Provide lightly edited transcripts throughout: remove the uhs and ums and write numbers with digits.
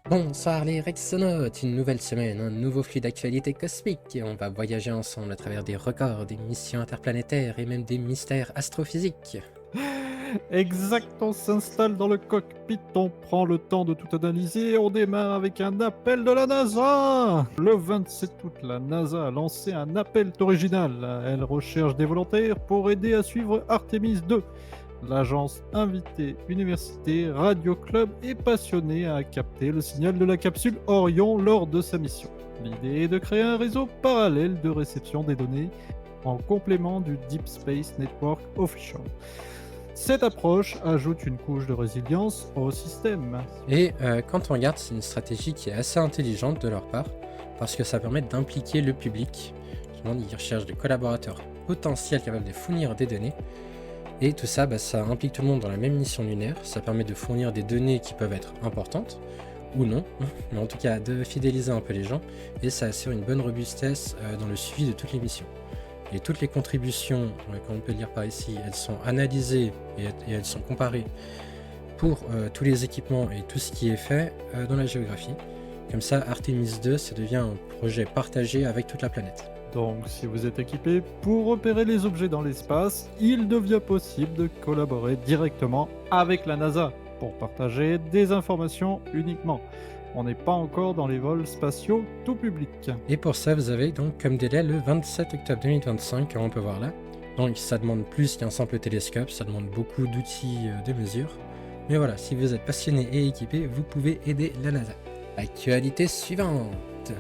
Bonsoir les Rexonautes, une nouvelle semaine, un nouveau flux d'actualité cosmique et on va voyager ensemble à travers des records, des missions interplanétaires et même des mystères astrophysiques. Exact, on s'installe dans le cockpit, on prend le temps de tout analyser et on démarre avec un appel de la NASA. Le 27 août, la NASA a lancé un appel original. Elle recherche des volontaires pour aider à suivre Artemis 2. L'agence invitait universités, radio club et passionnés à capter le signal de la capsule Orion lors de sa mission. L'idée est de créer un réseau parallèle de réception des données en complément du Deep Space Network Official. Cette approche ajoute une couche de résilience au système. Et quand on regarde, c'est une stratégie qui est assez intelligente de leur part parce que ça permet d'impliquer le public. Justement, ils recherchent des collaborateurs potentiels capables de fournir des données. Et tout ça, ça implique tout le monde dans la même mission lunaire. Ça permet de fournir des données qui peuvent être importantes ou non, mais en tout cas de fidéliser un peu les gens. Et ça assure une bonne robustesse dans le suivi de toutes les missions. Et toutes les contributions, comme on peut le lire par ici, elles sont analysées et elles sont comparées pour tous les équipements et tout ce qui est fait dans la géographie. Comme ça, Artemis 2, ça devient un projet partagé avec toute la planète. Donc, si vous êtes équipé pour repérer les objets dans l'espace, il devient possible de collaborer directement avec la NASA pour partager des informations uniquement. On n'est pas encore dans les vols spatiaux tout public. Et pour ça, vous avez donc comme délai le 27 octobre 2025, comme on peut voir là. Donc ça demande plus qu'un simple télescope, ça demande beaucoup d'outils de mesure. Mais voilà, si vous êtes passionné et équipé, vous pouvez aider la NASA. Actualité suivante.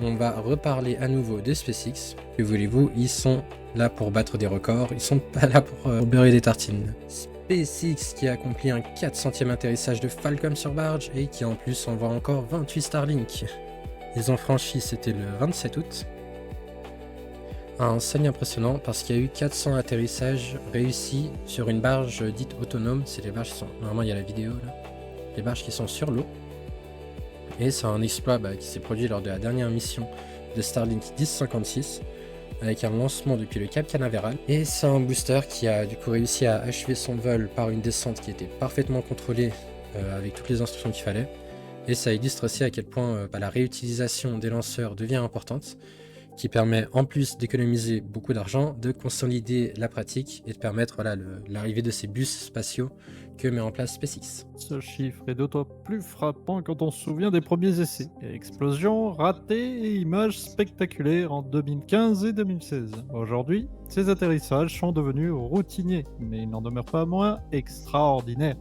On va reparler à nouveau de SpaceX. Que voulez-vous, ils sont là pour battre des records, ils sont pas là pour beurrer des tartines. SpaceX qui a accompli un 400e atterrissage de Falcon sur barge et qui en plus envoie encore 28 Starlink. Ils ont franchi, c'était le 27 août. Un seuil impressionnant parce qu'il y a eu 400 atterrissages réussis sur une barge dite autonome. C'est les barges qui sont... Normalement il y a la vidéo là. Les barges qui sont sur l'eau. Et c'est un exploit qui s'est produit lors de la dernière mission de Starlink 1056 avec un lancement depuis le Cap Canaveral. Et c'est un booster qui a du coup réussi à achever son vol par une descente qui était parfaitement contrôlée avec toutes les instructions qu'il fallait. Et ça illustre aussi à quel point la réutilisation des lanceurs devient importante, qui permet en plus d'économiser beaucoup d'argent, de consolider la pratique et de permettre l'arrivée de ces bus spatiaux que met en place SpaceX. Ce chiffre est d'autant plus frappant quand on se souvient des premiers essais. Explosions, ratés et images spectaculaires en 2015 et 2016. Aujourd'hui, ces atterrissages sont devenus routiniers, mais ils n'en demeurent pas moins extraordinaires.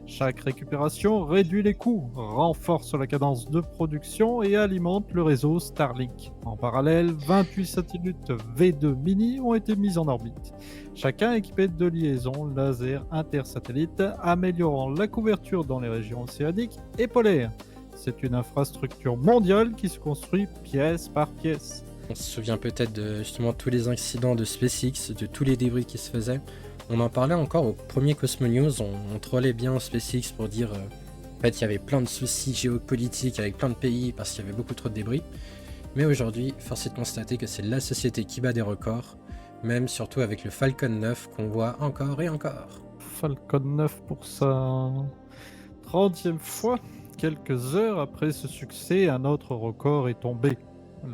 Chaque récupération réduit les coûts, renforce la cadence de production et alimente le réseau Starlink. En parallèle, 28 satellites V2 mini ont été mis en orbite, chacun équipé de liaisons laser intersatellites améliorant la couverture dans les régions océaniques et polaires. C'est une infrastructure mondiale qui se construit pièce par pièce. On se souvient peut-être de justement tous les accidents de SpaceX, de tous les débris qui se faisaient. On en parlait encore au premier Cosmo News, on trollait bien SpaceX pour dire en fait il y avait plein de soucis géopolitiques avec plein de pays parce qu'il y avait beaucoup trop de débris. Mais aujourd'hui, force est de constater que c'est la société qui bat des records, même surtout avec le Falcon 9 qu'on voit encore et encore. Falcon 9 pour sa 30e fois. Quelques heures après ce succès, un autre record est tombé.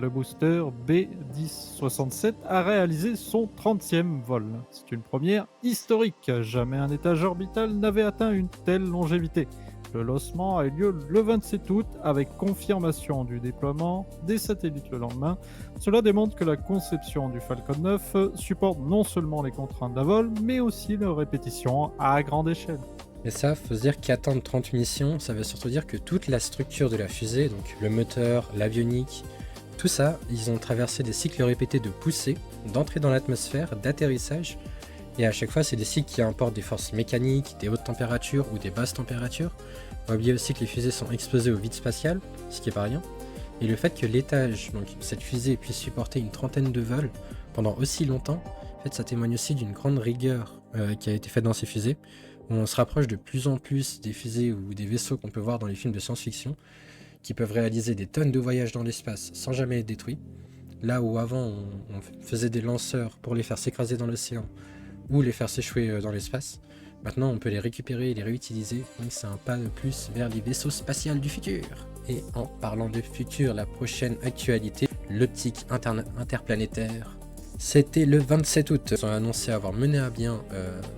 Le booster B1067 a réalisé son 30e vol. C'est une première historique. Jamais un étage orbital n'avait atteint une telle longévité. Le lancement a eu lieu le 27 août avec confirmation du déploiement des satellites le lendemain. Cela démontre que la conception du Falcon 9 supporte non seulement les contraintes d'un vol, mais aussi leur répétition à grande échelle. Et ça, faut se dire qu'atteindre 30 missions, ça veut surtout dire que toute la structure de la fusée, donc le moteur, l'avionique, tout ça, ils ont traversé des cycles répétés de poussée, d'entrée dans l'atmosphère, d'atterrissage, et à chaque fois c'est des cycles qui importent des forces mécaniques, des hautes températures ou des basses températures. On va oublier aussi que les fusées sont exposées au vide spatial, ce qui est pas rien, et le fait que l'étage, donc cette fusée, puisse supporter une trentaine de vols pendant aussi longtemps, en fait ça témoigne aussi d'une grande rigueur qui a été faite dans ces fusées, où on se rapproche de plus en plus des fusées ou des vaisseaux qu'on peut voir dans les films de science-fiction, qui peuvent réaliser des tonnes de voyages dans l'espace sans jamais être détruits. Là où avant on faisait des lanceurs pour les faire s'écraser dans l'océan ou les faire s'échouer dans l'espace, maintenant on peut les récupérer et les réutiliser, donc c'est un pas de plus vers les vaisseaux spatials du futur. Et en parlant de futur, la prochaine actualité, l'optique interplanétaire. C'était le 27 août. Ils ont annoncé avoir mené à bien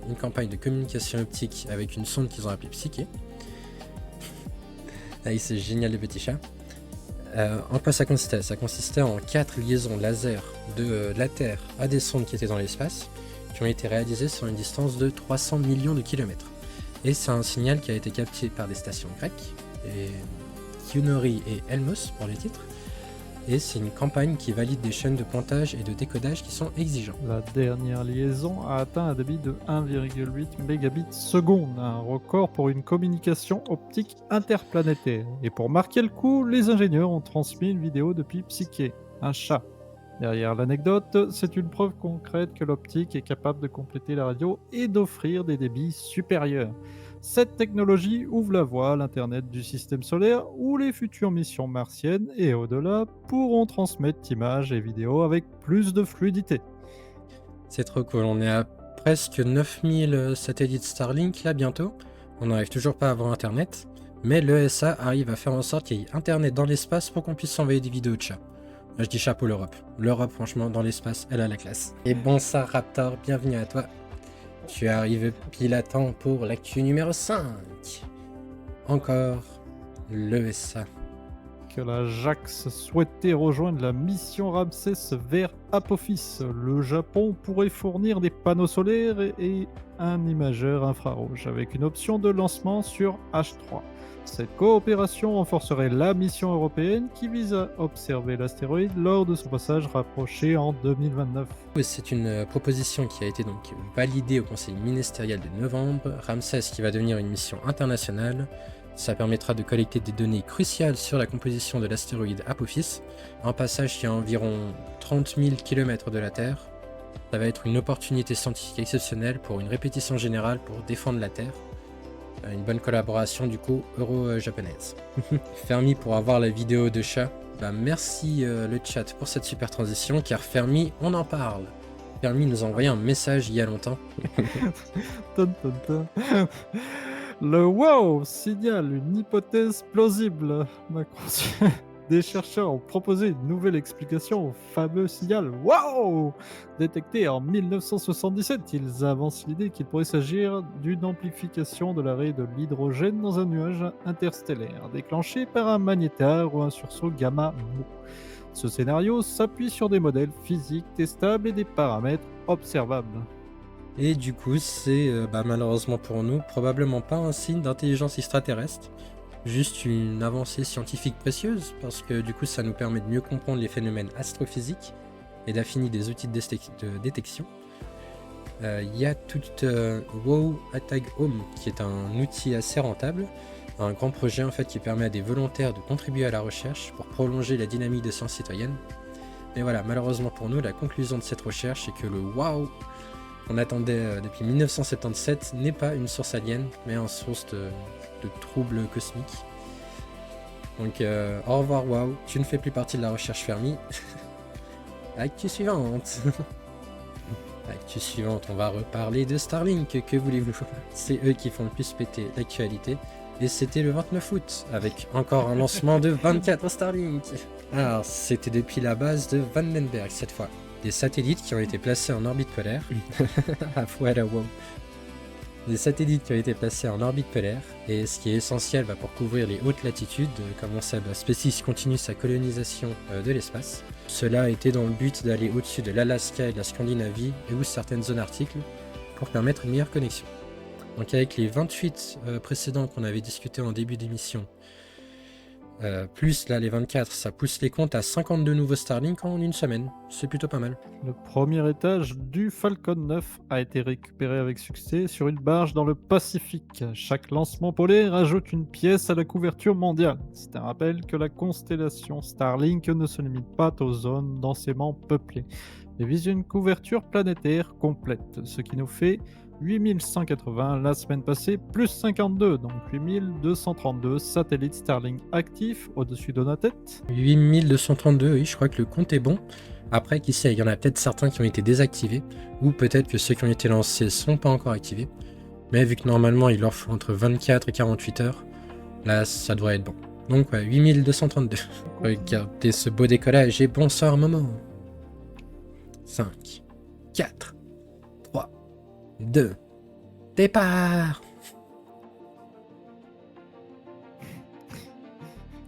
une campagne de communication optique avec une sonde qu'ils ont appelée Psyche. Ah, c'est génial le petit chat. En quoi ça consistait? Ça consistait en 4 liaisons laser de la Terre à des sondes qui étaient dans l'espace, qui ont été réalisées sur une distance de 300 millions de kilomètres. Et c'est un signal qui a été capté par des stations grecques, et Yunori et Elmos pour les titres. Et c'est une campagne qui valide des chaînes de pointage et de décodage qui sont exigeants. La dernière liaison a atteint un débit de 1,8 mégabits seconde, un record pour une communication optique interplanétaire. Et pour marquer le coup, les ingénieurs ont transmis une vidéo depuis Psyche, un chat. Derrière l'anecdote, c'est une preuve concrète que l'optique est capable de compléter la radio et d'offrir des débits supérieurs. Cette technologie ouvre la voie à l'Internet du système solaire où les futures missions martiennes et au-delà pourront transmettre images et vidéos avec plus de fluidité. C'est trop cool, on est à presque 9000 satellites Starlink là bientôt. On n'arrive toujours pas à avoir Internet, mais l'ESA arrive à faire en sorte qu'il y ait Internet dans l'espace pour qu'on puisse envoyer des vidéos de chats. Là, je dis chapeau l'Europe. L'Europe, franchement, dans l'espace, elle a la classe. Et bonsoir Raptor, bienvenue à toi. Tu es arrivé pile à temps pour l'actu numéro 5. Encore l'ESA. Que la JAX souhaitait rejoindre la mission Ramsès vers Apophis. Le Japon pourrait fournir des panneaux solaires et un imageur infrarouge avec une option de lancement sur H3. Cette coopération renforcerait la mission européenne qui vise à observer l'astéroïde lors de son passage rapproché en 2029. C'est une proposition qui a été donc validée au conseil ministériel de novembre. Ramsès qui va devenir une mission internationale. Ça permettra de collecter des données cruciales sur la composition de l'astéroïde Apophis, un passage qui est à environ 30 000 km de la Terre. Ça va être une opportunité scientifique exceptionnelle pour une répétition générale pour défendre la Terre. Une bonne collaboration du coup euro-japonaise. Fermi pour avoir la vidéo de chat. Bah, merci le chat pour cette super transition car Fermi, on en parle. Fermi nous a envoyé un message il y a longtemps. Le wow signale une hypothèse plausible. Des chercheurs ont proposé une nouvelle explication au fameux signal wow détecté en 1977. Ils avancent l'idée qu'il pourrait s'agir d'une amplification de l'arrêt de l'hydrogène dans un nuage interstellaire, déclenché par un magnétar ou un sursaut gamma mou. Ce scénario s'appuie sur des modèles physiques testables et des paramètres observables. Et du coup, c'est malheureusement pour nous, probablement pas un signe d'intelligence extraterrestre, juste une avancée scientifique précieuse, parce que du coup, ça nous permet de mieux comprendre les phénomènes astrophysiques et d'affiner des outils de détection. Il y a tout WoW Attack Home, qui est un outil assez rentable, un grand projet en fait qui permet à des volontaires de contribuer à la recherche pour prolonger la dynamique de science citoyenne. Mais voilà, malheureusement pour nous, la conclusion de cette recherche, c'est que le WOW qu'on attendait depuis 1977 n'est pas une source alien, mais une source de troubles cosmiques. Donc au revoir WOW, tu ne fais plus partie de la recherche Fermi. Actu suivante. Actu suivante, on va reparler de Starlink, que voulez-vous? C'est eux qui font le plus péter l'actualité. Et c'était le 29 août, avec encore un lancement de 24 Starlink. Alors, c'était depuis la base de Vandenberg cette fois. Des satellites qui ont été placés en orbite polaire. Voilà, wow. Des satellites qui ont été placés en orbite polaire. Et ce qui est essentiel pour couvrir les hautes latitudes, comme on sait, SpaceX continue sa colonisation de l'espace. Cela a été dans le but d'aller au-dessus de l'Alaska et de la Scandinavie, et ou certaines zones arctiques, pour permettre une meilleure connexion. Donc avec les 28 précédents qu'on avait discuté en début d'émission, plus là les 24, ça pousse les comptes à 52 nouveaux Starlink en une semaine. C'est plutôt pas mal. Le premier étage du Falcon 9 a été récupéré avec succès sur une barge dans le Pacifique. Chaque lancement polaire ajoute une pièce à la couverture mondiale. C'est un rappel que la constellation Starlink ne se limite pas aux zones densément peuplées, mais vise une couverture planétaire complète, ce qui nous fait 8180 la semaine passée, plus 52, donc 8232 satellites Starlink actifs au-dessus de notre tête. 8232, oui, je crois que le compte est bon. Après, qui sait, il y en a peut-être certains qui ont été désactivés, ou peut-être que ceux qui ont été lancés sont pas encore activés. Mais vu que normalement il leur faut entre 24 et 48 heures, là ça devrait être bon. Donc ouais, 8232. Regardez ce beau décollage et bonsoir Momo. 5, 4, 3, 2, départ.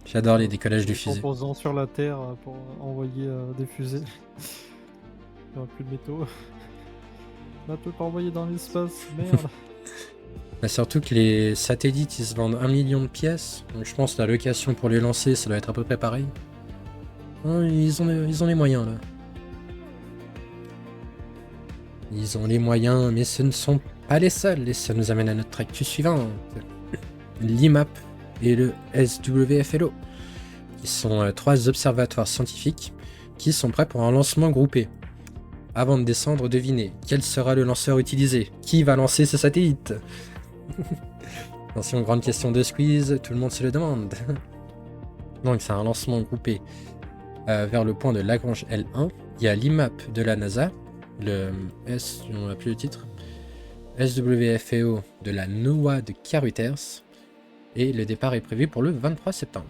J'adore les décollages de fusées. En posant sur la Terre pour envoyer des fusées. Il n'y aura plus de métaux. On peut pas envoyer dans l'espace, merde. Bah surtout que les satellites ils se vendent 1 million de pièces, donc je pense que la location pour les lancer ça doit être à peu près pareil. Ils ont les moyens là. Ils ont les moyens, mais ce ne sont pas les seuls, et ça nous amène à notre actu suivante. L'IMAP et le SWFLO, qui sont 3 observatoires scientifiques qui sont prêts pour un lancement groupé. Avant de descendre, devinez, quel sera le lanceur utilisé? Qui va lancer ce satellite? Attention, grande question de squeeze, tout le monde se le demande. Donc c'est un lancement groupé vers le point de Lagrange L1. Il y a l'IMAP de la NASA, le S, on n'a plus le titre, SWFEO de la NOAA de Carruthers, et le départ est prévu pour le 23 septembre.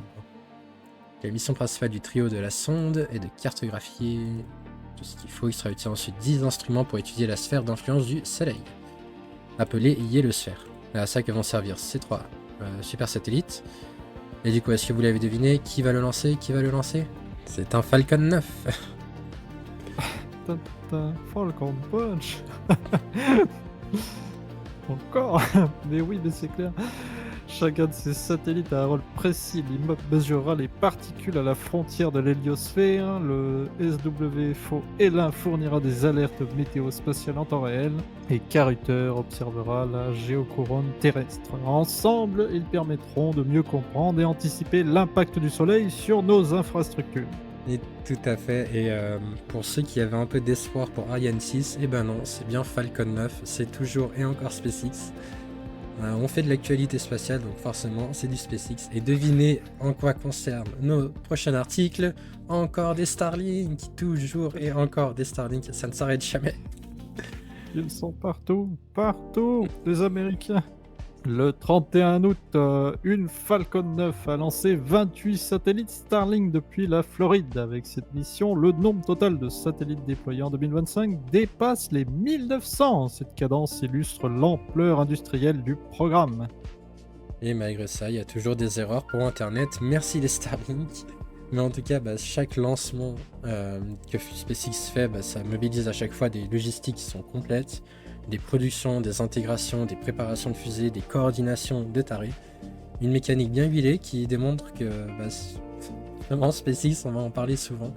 La mission principale du trio de la sonde est de cartographier tout ce qu'il faut. Il sera utilisé ensuite 10 instruments pour étudier la sphère d'influence du Soleil, appelée Yellowsphere. C'est à ça que vont servir ces 3 super satellites. Et du coup, est-ce que vous l'avez deviné? Qui va le lancer? C'est un Falcon 9. Falcon Punch. Encore. Mais oui, mais c'est clair. Chacun de ces satellites a un rôle précis. L'IMAP mesurera les particules à la frontière de l'héliosphère. Le SWFO L1 fournira des alertes météo-spatiales en temps réel. Et Carruthers observera la géocouronne terrestre. Ensemble, ils permettront de mieux comprendre et anticiper l'impact du Soleil sur nos infrastructures. Et tout à fait, et pour ceux qui avaient un peu d'espoir pour Ariane 6, eh ben non, c'est bien Falcon 9, c'est toujours et encore SpaceX. On fait de l'actualité spatiale, donc forcément c'est du SpaceX. Et devinez en quoi concerne nos prochains articles, encore des Starlink, toujours et encore des Starlink, ça ne s'arrête jamais. Ils sont partout, les Américains. Le 31 août, une Falcon 9 a lancé 28 satellites Starlink depuis la Floride. Avec cette mission, le nombre total de satellites déployés en 2025 dépasse les 1900. Cette cadence illustre l'ampleur industrielle du programme. Et malgré ça, il y a toujours des erreurs pour Internet. Merci les Starlink. Mais en tout cas, chaque lancement que SpaceX fait, ça mobilise à chaque fois des logistiques qui sont complètes. Des productions, des intégrations, des préparations de fusées, des coordinations de tarés. Une mécanique bien huilée qui démontre que vraiment SpaceX, on va en parler souvent.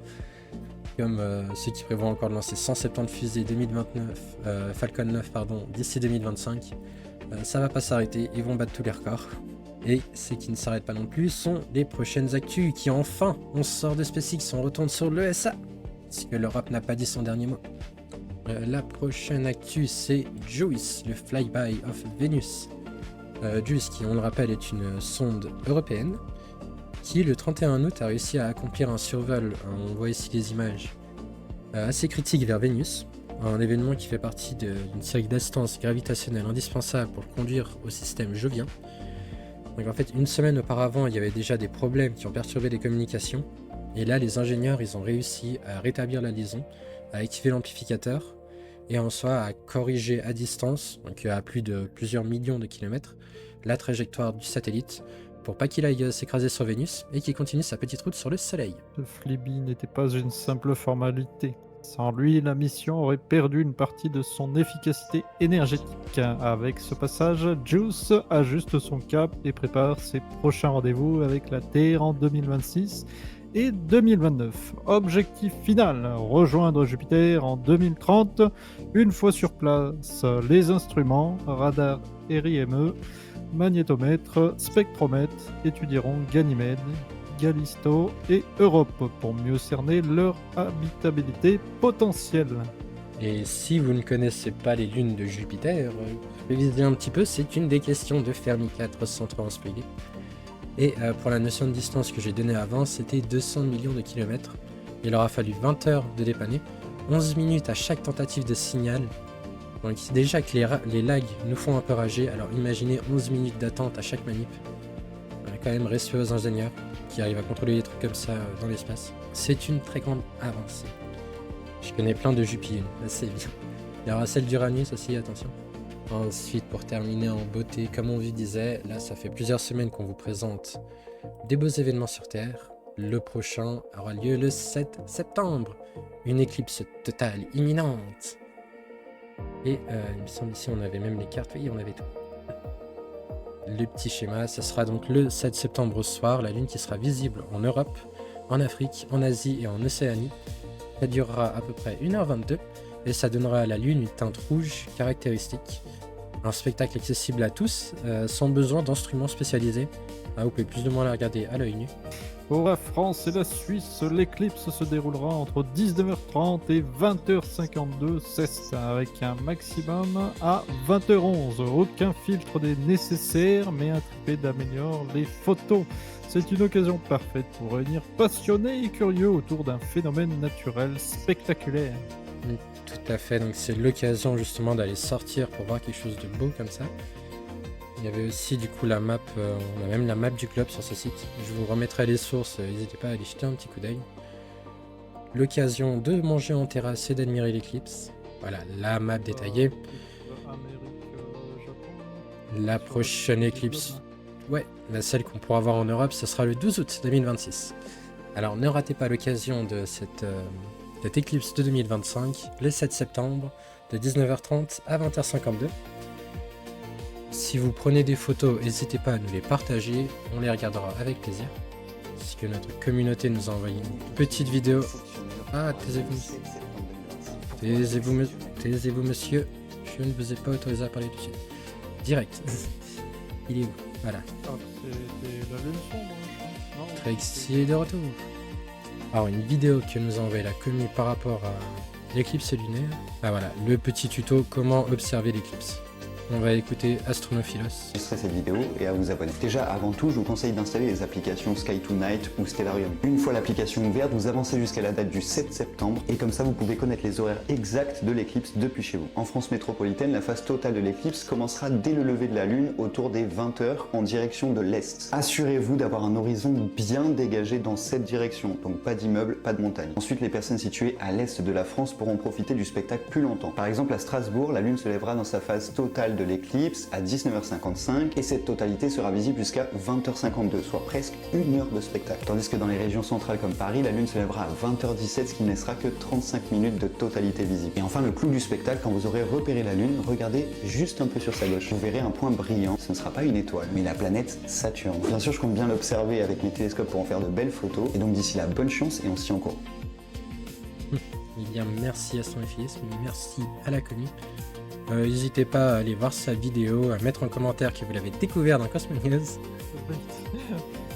Comme ceux qui prévoient encore de lancer 170 fusées 2029, Falcon 9 d'ici 2025. Ça va pas s'arrêter, ils vont battre tous les records. Et ce qui ne s'arrête pas non plus sont les prochaines actus qui enfin, on sort de SpaceX, on retourne sur l'ESA. Parce que l'Europe n'a pas dit son dernier mot. La prochaine actu, c'est JUICE, le Flyby of Venus. JUICE, qui on le rappelle est une sonde européenne, qui le 31 août a réussi à accomplir un survol, on voit ici les images, assez critique vers Vénus, un événement qui fait partie d'une série d'instances gravitationnelles indispensables pour le conduire au système jovien. Donc en fait, une semaine auparavant, il y avait déjà des problèmes qui ont perturbé les communications, et là les ingénieurs ils ont réussi à rétablir la liaison, à activer l'amplificateur, et en soi à corriger à distance, donc à plusieurs millions de kilomètres, la trajectoire du satellite pour pas qu'il aille s'écraser sur Vénus et qu'il continue sa petite route sur le Soleil. Le Flyby n'était pas une simple formalité. Sans lui, la mission aurait perdu une partie de son efficacité énergétique. Avec ce passage, JUICE ajuste son cap et prépare ses prochains rendez-vous avec la Terre en 2026 et 2029. Objectif final, rejoindre Jupiter en 2030. Une fois sur place, les instruments, radar RIME, magnétomètre, spectromètre étudieront Ganymède, Callisto et Europe pour mieux cerner leur habitabilité potentielle. Et si vous ne connaissez pas les lunes de Jupiter, révisez un petit peu, c'est une des questions de Fermi 4 sans trop en spoiler. Et pour la notion de distance que j'ai donnée avant, c'était 200 millions de kilomètres. Il aura fallu 20 heures de dépanner, 11 minutes à chaque tentative de signal. Donc déjà que les lags nous font un peu rager, alors imaginez 11 minutes d'attente à chaque manip. Quand même respect aux ingénieurs. qui arrive à contrôler des trucs comme ça dans l'espace. C'est une très grande avancée. Je connais plein de Jupillunes, c'est bien. Il y aura celle d'Uranus aussi, attention. Ensuite, pour terminer en beauté, comme on vous disait, là ça fait plusieurs semaines qu'on vous présente des beaux événements sur Terre. Le prochain aura lieu le 7 septembre. Une éclipse totale imminente. Et il me semble ici on avait même les cartes, oui on avait tout. Le petit schéma, ce sera donc le 7 septembre au soir, la lune qui sera visible en Europe, en Afrique, en Asie et en Océanie. Ça durera à peu près 1h22 et ça donnera à la lune une teinte rouge caractéristique. Un spectacle accessible à tous, sans besoin d'instruments spécialisés. Vous pouvez plus ou moins la regarder à l'œil nu. Pour la France et la Suisse, l'éclipse se déroulera entre 19h30 et 20h52, c'est ça, avec un maximum à 20h11. Aucun filtre n'est nécessaire, mais un trypède améliore les photos. C'est une occasion parfaite pour réunir passionnés et curieux autour d'un phénomène naturel spectaculaire. Tout à fait, donc c'est l'occasion justement d'aller sortir pour voir quelque chose de beau comme ça. Il y avait aussi du coup la map, on a même la map du club sur ce site. Je vous remettrai les sources, n'hésitez pas à aller jeter un petit coup d'œil. L'occasion de manger en terrasse et d'admirer l'éclipse. Voilà, la map détaillée. La prochaine éclipse, ouais, celle qu'on pourra voir en Europe, ce sera le 12 août 2026. Alors ne ratez pas l'occasion de cette éclipse de 2025, le 7 septembre, de 19h30 à 20h52. Si vous prenez des photos, n'hésitez pas à nous les partager, on les regardera avec plaisir. Puisque notre communauté nous a envoyé une petite vidéo. Ah, taisez-vous. Taisez-vous monsieur, je ne vous ai pas autorisé à parler dessus. Direct. Il est où? Voilà. C'était la lune sombre, je pense. Trixie est de retour. Alors une vidéo que nous a envoyé la commune par rapport à l'éclipse lunaire. Ah voilà, le petit tuto comment observer l'éclipse. On va écouter Astronophilos. Cette vidéo et à vous abonner. Déjà, avant tout, je vous conseille d'installer les applications Sky2Night ou Stellarium. Une fois l'application ouverte, vous avancez jusqu'à la date du 7 septembre et comme ça, vous pouvez connaître les horaires exacts de l'éclipse depuis chez vous. En France métropolitaine, la phase totale de l'éclipse commencera dès le lever de la Lune autour des 20h en direction de l'Est. Assurez-vous d'avoir un horizon bien dégagé dans cette direction, donc pas d'immeubles, pas de montagnes. Ensuite, les personnes situées à l'Est de la France pourront profiter du spectacle plus longtemps. Par exemple, à Strasbourg, la Lune se lèvera dans sa phase totale de l'éclipse à 19h55 et cette totalité sera visible jusqu'à 20h52, soit presque une heure de spectacle. Tandis que dans les régions centrales comme Paris, la Lune se lèvera à 20h17, ce qui ne laissera que 35 minutes de totalité visible. Et enfin, le clou du spectacle, quand vous aurez repéré la Lune, regardez juste un peu sur sa gauche. Vous verrez un point brillant, ce ne sera pas une étoile, mais la planète Saturne. Bien sûr, je compte bien l'observer avec mes télescopes pour en faire de belles photos, et donc d'ici là, bonne chance et on s'y en court. Eh bien, merci à Astronophilos, merci à la commu. N'hésitez pas à aller voir sa vidéo, à mettre en commentaire que vous l'avez découvert dans Cosmo News.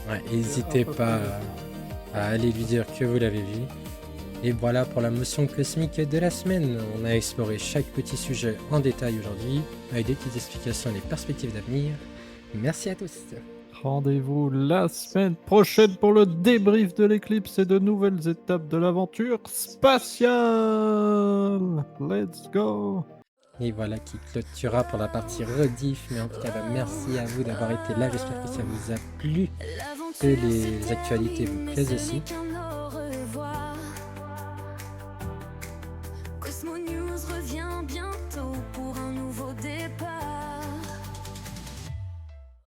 Ouais, n'hésitez pas à aller lui dire que vous l'avez vu. Et voilà pour la motion cosmique de la semaine. On a exploré chaque petit sujet en détail aujourd'hui, avec des petites explications et des perspectives d'avenir. Merci à tous. Rendez-vous la semaine prochaine pour le débrief de l'éclipse et de nouvelles étapes de l'aventure spatiale. Let's go! Et voilà qui clôturera pour la partie rediff. Mais en tout cas, merci à vous d'avoir été là. J'espère que ça vous a plu, que les actualités vous plaisent aussi. Cosmo News revient bientôt.